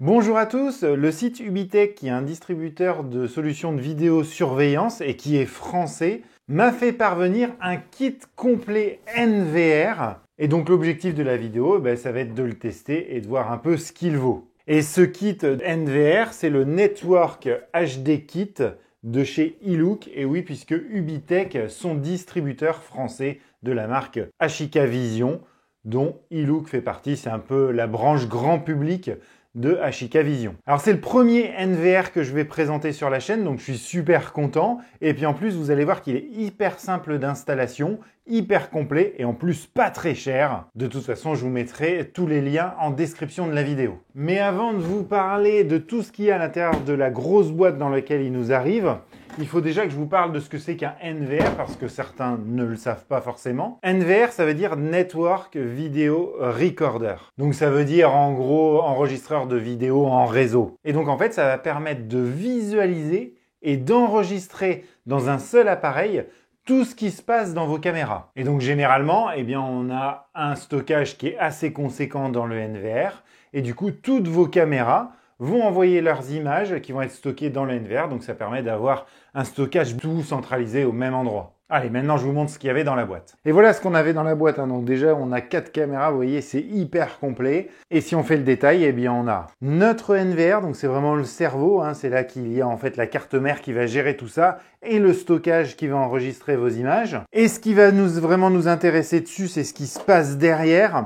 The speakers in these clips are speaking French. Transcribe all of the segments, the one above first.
Bonjour à tous, le site Ubitech, qui est un distributeur de solutions de vidéosurveillance et qui est français, m'a fait parvenir un kit complet NVR. Et donc l'objectif de la vidéo, ça va être de le tester et de voir un peu ce qu'il vaut. Et ce kit NVR, c'est le Network HD Kit de chez eLook. Et oui, puisque Ubitech sont distributeurs français de la marque Ashika Vision, dont eLook fait partie. C'est un peu la branche grand public de Ashika Vision. Alors c'est le premier NVR que je vais présenter sur la chaîne, donc je suis super content. Et puis en plus, vous allez voir qu'il est hyper simple d'installation, hyper complet et en plus pas très cher. De toute façon, je vous mettrai tous les liens en description de la vidéo. Mais avant de vous parler de tout ce qu'il y a à l'intérieur de la grosse boîte dans laquelle il nous arrive, il faut déjà que je vous parle de ce que c'est qu'un NVR parce que certains ne le savent pas forcément. NVR, ça veut dire Network Video Recorder. Donc ça veut dire en gros enregistreur de vidéo en réseau. Et donc en fait, ça va permettre de visualiser et d'enregistrer dans un seul appareil tout ce qui se passe dans vos caméras. Et donc généralement, on a un stockage qui est assez conséquent dans le NVR et du coup, toutes vos caméras vont envoyer leurs images qui vont être stockées dans le NVR. Donc ça permet d'avoir un stockage tout centralisé au même endroit. Allez, maintenant je vous montre ce qu'il y avait dans la boîte. Et voilà ce qu'on avait dans la boîte. Donc déjà, on a 4 caméras, vous voyez, c'est hyper complet. Et si on fait le détail, on a notre NVR, donc c'est vraiment le cerveau. C'est là qu'il y a en fait la carte mère qui va gérer tout ça et le stockage qui va enregistrer vos images. Et ce qui va vraiment nous intéresser dessus, c'est ce qui se passe derrière.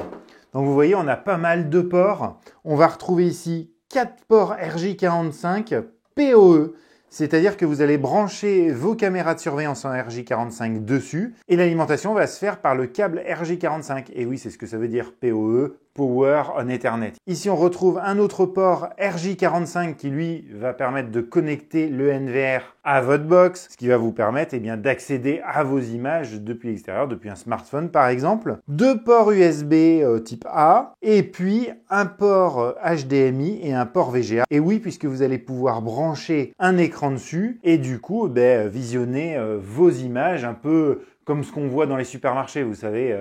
Donc vous voyez, on a pas mal de ports. On va retrouver ici 4 ports RJ45 PoE, c'est-à-dire que vous allez brancher vos caméras de surveillance en RJ45 dessus et l'alimentation va se faire par le câble RJ45. Et oui, c'est ce que ça veut dire PoE, Power on Ethernet. Ici, on retrouve un autre port RJ45 qui, lui, va permettre de connecter le NVR à votre box, ce qui va vous permettre d'accéder à vos images depuis l'extérieur, depuis un smartphone par exemple. 2 ports USB type A et puis un port HDMI et un port VGA. Et oui, puisque vous allez pouvoir brancher un écran dessus et du coup visionner vos images un peu comme ce qu'on voit dans les supermarchés, vous savez,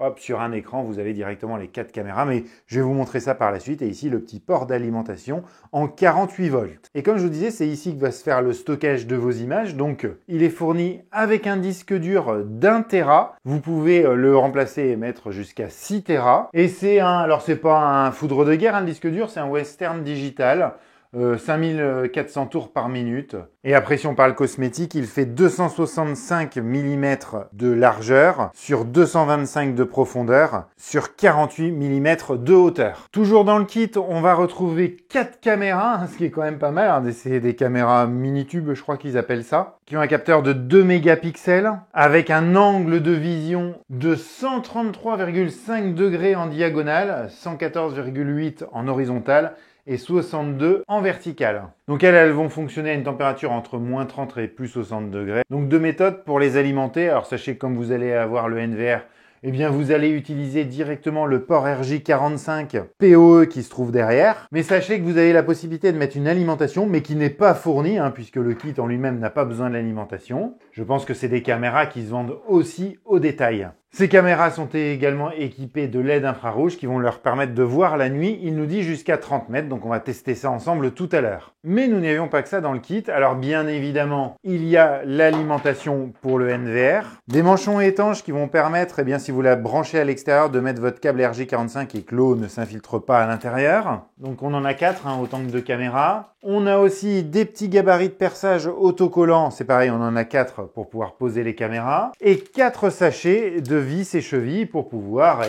hop, sur un écran, vous avez directement les 4 caméras, mais je vais vous montrer ça par la suite. Et ici, le petit port d'alimentation en 48 volts. Et comme je vous disais, c'est ici que va se faire le stockage de vos images. Donc, il est fourni avec un disque dur d'1 Tera. Vous pouvez le remplacer et mettre jusqu'à 6 Tera. Et alors c'est pas un foudre de guerre, le disque dur, c'est un Western Digital. 5400 tours par minute. Et après, si on parle cosmétique, il fait 265 mm de largeur sur 225 de profondeur sur 48 mm de hauteur. Toujours dans le kit, on va retrouver 4 caméras, ce qui est quand même pas mal. C'est des caméras mini-tubes, je crois qu'ils appellent ça, qui ont un capteur de 2 mégapixels avec un angle de vision de 133,5 degrés en diagonale, 114,8 en horizontal et 62 en vertical. Donc elles vont fonctionner à une température entre moins 30 et plus 60 degrés. Donc 2 méthodes pour les alimenter. Alors sachez que comme vous allez avoir le NVR, vous allez utiliser directement le port RJ45 PoE qui se trouve derrière. Mais sachez que vous avez la possibilité de mettre une alimentation, mais qui n'est pas fournie, puisque le kit en lui-même n'a pas besoin de l'alimentation. Je pense que c'est des caméras qui se vendent aussi au détail. Ces caméras sont également équipées de LED infrarouge qui vont leur permettre de voir la nuit. Il nous dit jusqu'à 30 mètres, donc on va tester ça ensemble tout à l'heure. Mais nous n'avions pas que ça dans le kit. Alors bien évidemment, il y a l'alimentation pour le NVR, des manchons étanches qui vont permettre, si vous la branchez à l'extérieur, de mettre votre câble RJ45 et que l'eau ne s'infiltre pas à l'intérieur. Donc on en a 4, autant que de caméras. On a aussi des petits gabarits de perçage autocollants, c'est pareil, on en a 4 pour pouvoir poser les caméras, et 4 sachets de vis et chevilles pour pouvoir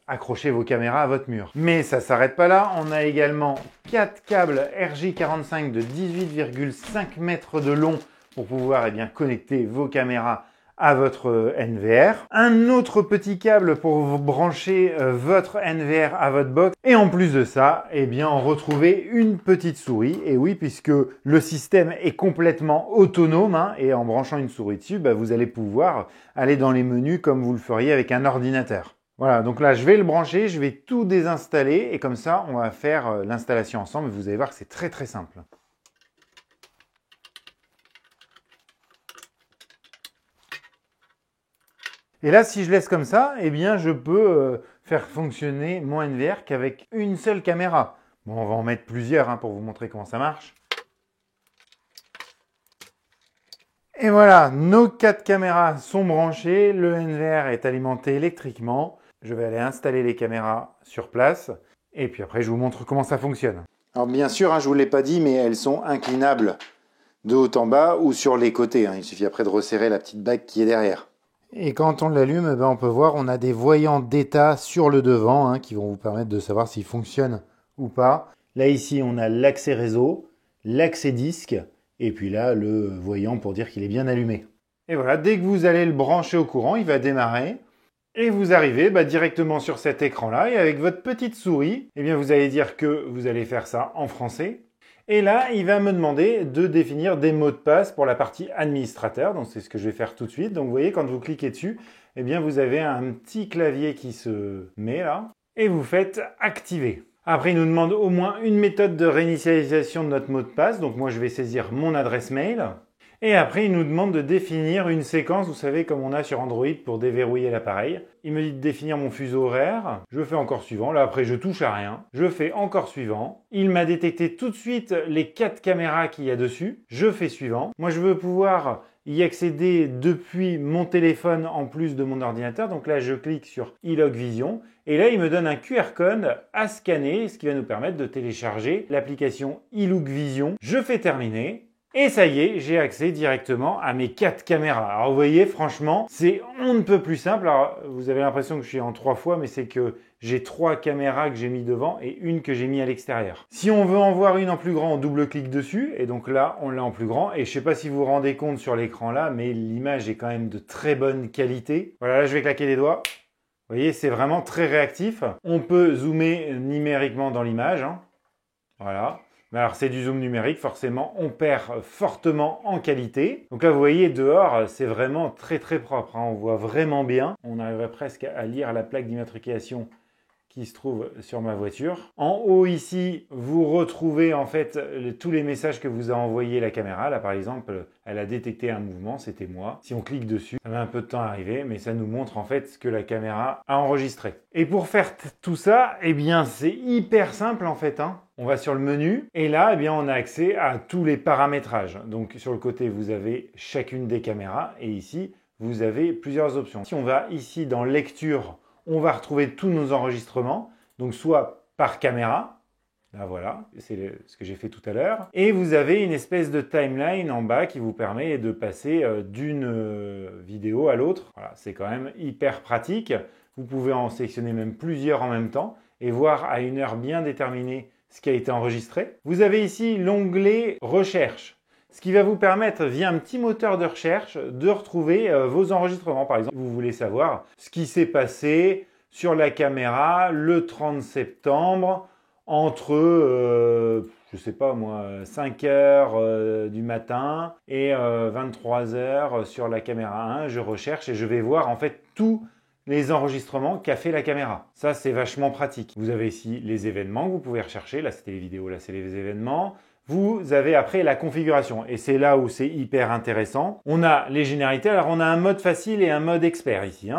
accrocher vos caméras à votre mur. Mais ça s'arrête pas là, on a également 4 câbles RJ45 de 18,5 mètres de long pour pouvoir connecter vos caméras à votre NVR, un autre petit câble pour vous brancher votre NVR à votre box, et en plus de ça, on retrouvait une petite souris, et oui, puisque le système est complètement autonome, et en branchant une souris dessus, vous allez pouvoir aller dans les menus comme vous le feriez avec un ordinateur. Voilà, donc là, je vais le brancher, je vais tout désinstaller, et comme ça, on va faire l'installation ensemble, vous allez voir que c'est très très simple. Et là, si je laisse comme ça, je peux faire fonctionner mon NVR qu'avec une seule caméra. Bon, on va en mettre plusieurs pour vous montrer comment ça marche. Et voilà, nos 4 caméras sont branchées, le NVR est alimenté électriquement. Je vais aller installer les caméras sur place et puis après je vous montre comment ça fonctionne. Alors bien sûr, je ne vous l'ai pas dit, mais elles sont inclinables de haut en bas ou sur les côtés. Il suffit après de resserrer la petite bague qui est derrière. Et quand on l'allume, on peut voir on a des voyants d'état sur le devant qui vont vous permettre de savoir s'il fonctionne ou pas. Là ici, on a l'accès réseau, l'accès disque et puis là, le voyant pour dire qu'il est bien allumé. Et voilà, dès que vous allez le brancher au courant, il va démarrer. Et vous arrivez directement sur cet écran-là et avec votre petite souris, vous allez dire que vous allez faire ça en français. Et là, il va me demander de définir des mots de passe pour la partie administrateur. Donc, c'est ce que je vais faire tout de suite. Donc, vous voyez, quand vous cliquez dessus, vous avez un petit clavier qui se met là et vous faites activer. Après, il nous demande au moins une méthode de réinitialisation de notre mot de passe. Donc, moi, je vais saisir mon adresse mail. Et après, il nous demande de définir une séquence, vous savez, comme on a sur Android pour déverrouiller l'appareil. Il me dit de définir mon fuseau horaire. Je fais encore suivant. Là, après, je touche à rien. Je fais encore suivant. Il m'a détecté tout de suite les 4 caméras qu'il y a dessus. Je fais suivant. Moi, je veux pouvoir y accéder depuis mon téléphone en plus de mon ordinateur. Donc là, je clique sur iLog Vision. Et là, il me donne un QR code à scanner, ce qui va nous permettre de télécharger l'application iLook Vision. Je fais terminer. Et ça y est, j'ai accès directement à mes 4 caméras. Alors vous voyez, franchement, c'est on ne peut plus simple. Alors vous avez l'impression que je suis en 3 fois, mais c'est que j'ai 3 caméras que j'ai mis devant et une que j'ai mis à l'extérieur. Si on veut en voir une en plus grand, on double-clique dessus. Et donc là, on l'a en plus grand. Et je ne sais pas si vous vous rendez compte sur l'écran là, mais l'image est quand même de très bonne qualité. Voilà, là je vais claquer les doigts. Vous voyez, c'est vraiment très réactif. On peut zoomer numériquement dans l'image. Voilà. Alors c'est du zoom numérique, forcément on perd fortement en qualité. Donc là vous voyez dehors c'est vraiment très très propre, on voit vraiment bien. On arriverait presque à lire la plaque d'immatriculation qui se trouve sur ma voiture. En haut ici, vous retrouvez en fait tous les messages que vous a envoyé la caméra. Là par exemple, elle a détecté un mouvement, c'était moi. Si on clique dessus, ça met un peu de temps à arriver, mais ça nous montre en fait ce que la caméra a enregistré. Et pour faire tout ça, c'est hyper simple en fait. On va sur le menu et là, on a accès à tous les paramétrages. Donc sur le côté, vous avez chacune des caméras et ici, vous avez plusieurs options. Si on va ici dans lecture, on va retrouver tous nos enregistrements, donc soit par caméra, là voilà, c'est ce que j'ai fait tout à l'heure, et vous avez une espèce de timeline en bas qui vous permet de passer d'une vidéo à l'autre. Voilà, c'est quand même hyper pratique. Vous pouvez en sélectionner même plusieurs en même temps et voir à une heure bien déterminée ce qui a été enregistré. Vous avez ici l'onglet Recherche, ce qui va vous permettre, via un petit moteur de recherche, de retrouver vos enregistrements. Par exemple, vous voulez savoir ce qui s'est passé sur la caméra le 30 septembre entre, je sais pas moi, 5 heures du matin et 23 heures sur la caméra 1. Je recherche et je vais voir en fait tous les enregistrements qu'a fait la caméra. Ça, c'est vachement pratique. Vous avez ici les événements que vous pouvez rechercher. Là, c'était les vidéos, là, c'est les événements. Vous avez après la configuration et c'est là où c'est hyper intéressant. On a les généralités. Alors, on a un mode facile et un mode expert ici.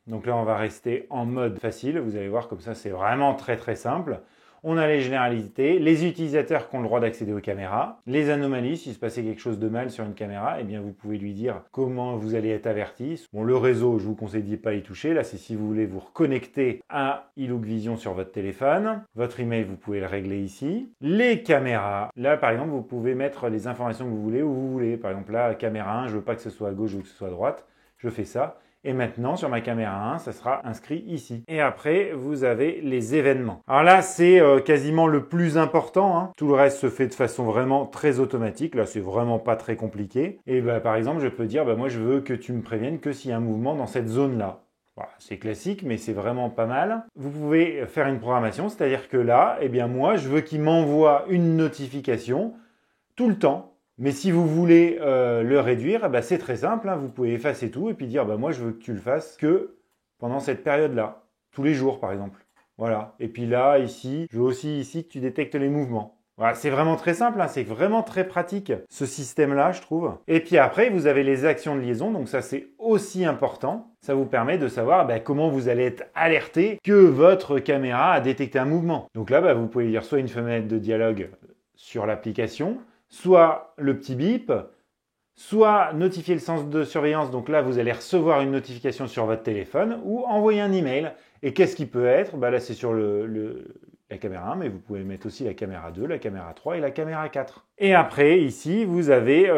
Donc là, on va rester en mode facile. Vous allez voir comme ça, c'est vraiment très très simple. On a les généralités, les utilisateurs qui ont le droit d'accéder aux caméras, les anomalies, s'il se passait quelque chose de mal sur une caméra, vous pouvez lui dire comment vous allez être averti. Bon, le réseau, je vous conseille de pas y toucher. Là, c'est si vous voulez vous reconnecter à iLook Vision sur votre téléphone. Votre email, vous pouvez le régler ici. Les caméras, là, par exemple, vous pouvez mettre les informations que vous voulez où vous voulez. Par exemple, là, caméra 1, je veux pas que ce soit à gauche ou que ce soit à droite. Je fais ça. Et maintenant, sur ma caméra 1, ça sera inscrit ici. Et après, vous avez les événements. Alors là, c'est quasiment le plus important. Tout le reste se fait de façon vraiment très automatique. Là, c'est vraiment pas très compliqué. Et par exemple, je peux dire, moi, je veux que tu me préviennes que s'il y a un mouvement dans cette zone-là. Voilà, c'est classique, mais c'est vraiment pas mal. Vous pouvez faire une programmation, c'est-à-dire que là, moi, je veux qu'il m'envoie une notification tout le temps. Mais si vous voulez le réduire, c'est très simple. Vous pouvez effacer tout et puis dire moi je veux que tu le fasses que pendant cette période-là, tous les jours par exemple. Voilà. Et puis là, ici, je veux aussi ici que tu détectes les mouvements. Voilà, c'est vraiment très simple, c'est vraiment très pratique ce système-là, je trouve. Et puis après, vous avez les actions de liaison, donc ça c'est aussi important. Ça vous permet de savoir comment vous allez être alerté que votre caméra a détecté un mouvement. Donc là, vous pouvez lire soit une fenêtre de dialogue sur l'application, soit le petit bip, soit notifier le centre de surveillance. Donc là, vous allez recevoir une notification sur votre téléphone ou envoyer un email. Et qu'est-ce qui peut être? Là, c'est sur la caméra 1, mais vous pouvez mettre aussi la caméra 2, la caméra 3 et la caméra 4. Et après, ici, vous avez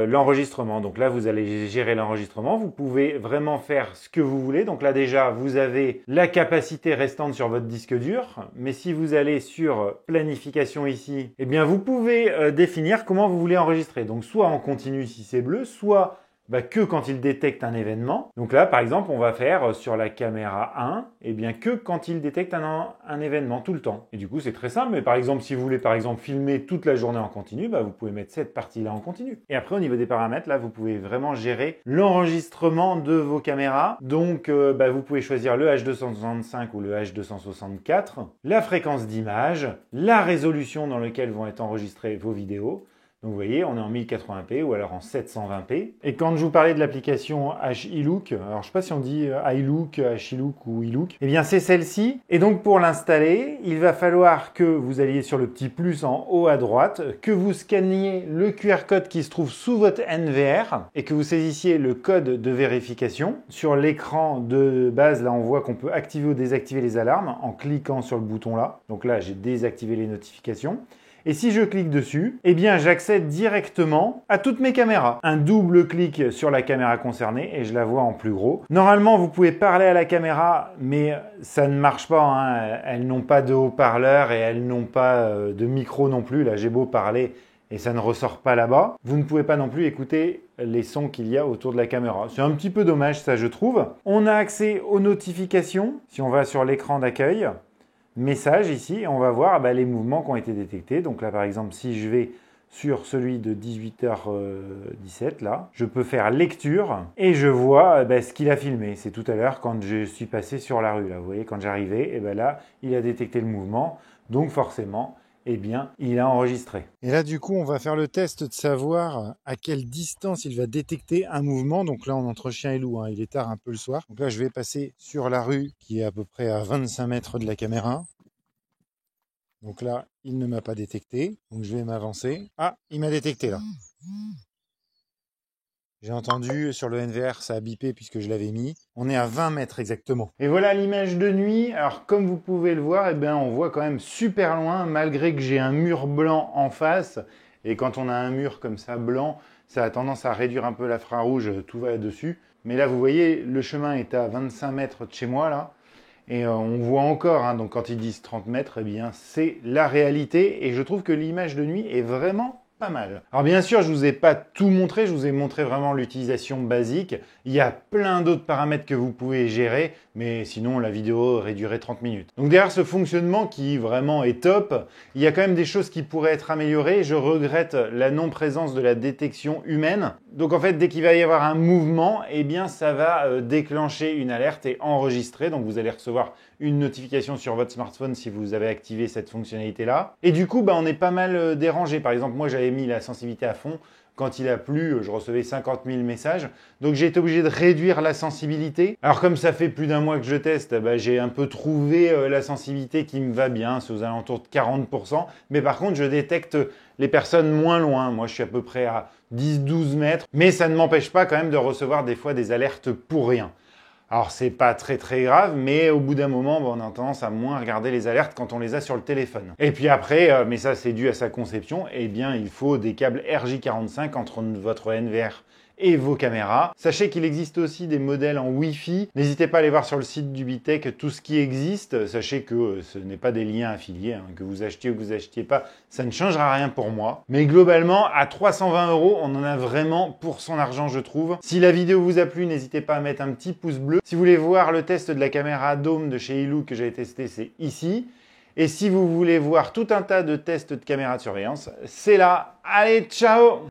l'enregistrement. Donc là, vous allez gérer l'enregistrement. Vous pouvez vraiment faire ce que vous voulez. Donc là, déjà, vous avez la capacité restante sur votre disque dur. Mais si vous allez sur planification ici, eh bien, vous pouvez définir comment vous voulez enregistrer. Donc, soit en continu si c'est bleu, soit que quand il détecte un événement. Donc là, par exemple, on va faire sur la caméra 1, que quand il détecte un événement tout le temps. Et du coup, c'est très simple. Mais par exemple, si vous voulez filmer toute la journée en continu, vous pouvez mettre cette partie-là en continu. Et après, au niveau des paramètres, là, vous pouvez vraiment gérer l'enregistrement de vos caméras. Donc, vous pouvez choisir le H265 ou le H264, la fréquence d'image, la résolution dans laquelle vont être enregistrées vos vidéos. Donc vous voyez, on est en 1080p ou alors en 720p. Et quand je vous parlais de l'application HiLook, alors je ne sais pas si on dit iLook, HiLook ou iLook, c'est celle-ci. Et donc pour l'installer, il va falloir que vous alliez sur le petit plus en haut à droite, que vous scanniez le QR code qui se trouve sous votre NVR et que vous saisissiez le code de vérification. Sur l'écran de base, là on voit qu'on peut activer ou désactiver les alarmes en cliquant sur le bouton là. Donc là, j'ai désactivé les notifications. Et si je clique dessus, j'accède directement à toutes mes caméras. Un double clic sur la caméra concernée et je la vois en plus gros. Normalement, vous pouvez parler à la caméra, mais ça ne marche pas. Elles n'ont pas de haut-parleur et elles n'ont pas de micro non plus. Là, j'ai beau parler et ça ne ressort pas là-bas. Vous ne pouvez pas non plus écouter les sons qu'il y a autour de la caméra. C'est un petit peu dommage, ça, je trouve. On a accès aux notifications. Si on va sur l'écran d'accueil, message ici, on va voir les mouvements qui ont été détectés. Donc là, par exemple, si je vais sur celui de 18h17, là, je peux faire lecture et je vois ce qu'il a filmé. C'est tout à l'heure quand je suis passé sur la rue. Là, vous voyez, quand j'arrivais, là, il a détecté le mouvement. Donc forcément, il a enregistré. Et là, du coup, on va faire le test de savoir à quelle distance il va détecter un mouvement. Donc là, on est entre chien et loup. Il est tard un peu le soir. Donc là, je vais passer sur la rue qui est à peu près à 25 mètres de la caméra. Donc là, il ne m'a pas détecté. Donc je vais m'avancer. Ah, il m'a détecté là. J'ai entendu sur le NVR, ça a bipé puisque je l'avais mis. On est à 20 mètres exactement. Et voilà l'image de nuit. Alors comme vous pouvez le voir, on voit quand même super loin malgré que j'ai un mur blanc en face. Et quand on a un mur comme ça blanc, ça a tendance à réduire un peu l'infrarouge, tout va dessus. Mais là, vous voyez, le chemin est à 25 mètres de chez moi là. Et on voit encore, donc quand ils disent 30 mètres, c'est la réalité. Et je trouve que l'image de nuit est vraiment pas mal. Alors bien sûr, je vous ai pas tout montré, je vous ai montré vraiment l'utilisation basique. Il y a plein d'autres paramètres que vous pouvez gérer, mais sinon la vidéo aurait duré 30 minutes. Donc derrière ce fonctionnement qui vraiment est top, il y a quand même des choses qui pourraient être améliorées. Je regrette la non-présence de la détection humaine. Donc en fait, dès qu'il va y avoir un mouvement, ça va déclencher une alerte et enregistrer. Donc vous allez recevoir une notification sur votre smartphone si vous avez activé cette fonctionnalité-là. Et du coup, on est pas mal dérangé. Par exemple, moi, j'avais mis la sensibilité à fond. Quand il a plu, je recevais 50 000 messages. Donc, j'ai été obligé de réduire la sensibilité. Alors, comme ça fait plus d'un mois que je teste, j'ai un peu trouvé la sensibilité qui me va bien. C'est aux alentours de 40%. Mais par contre, je détecte les personnes moins loin. Moi, je suis à peu près à 10-12 mètres. Mais ça ne m'empêche pas quand même de recevoir des fois des alertes pour rien. Alors, c'est pas très grave, mais au bout d'un moment, on a tendance à moins regarder les alertes quand on les a sur le téléphone. Et puis après, mais ça c'est dû à sa conception, il faut des câbles RJ45 entre votre NVR et vos caméras. Sachez qu'il existe aussi des modèles en Wi-Fi. N'hésitez pas à aller voir sur le site d'Ubitek tout ce qui existe. Sachez que ce n'est pas des liens affiliés, que vous achetiez ou que vous achetiez pas, ça ne changera rien pour moi. Mais globalement, à 320 €, on en a vraiment pour son argent, je trouve. Si la vidéo vous a plu, n'hésitez pas à mettre un petit pouce bleu. Si vous voulez voir le test de la caméra Dome de chez iLook que j'avais testé, c'est ici. Et si vous voulez voir tout un tas de tests de caméras de surveillance, c'est là. Allez, ciao!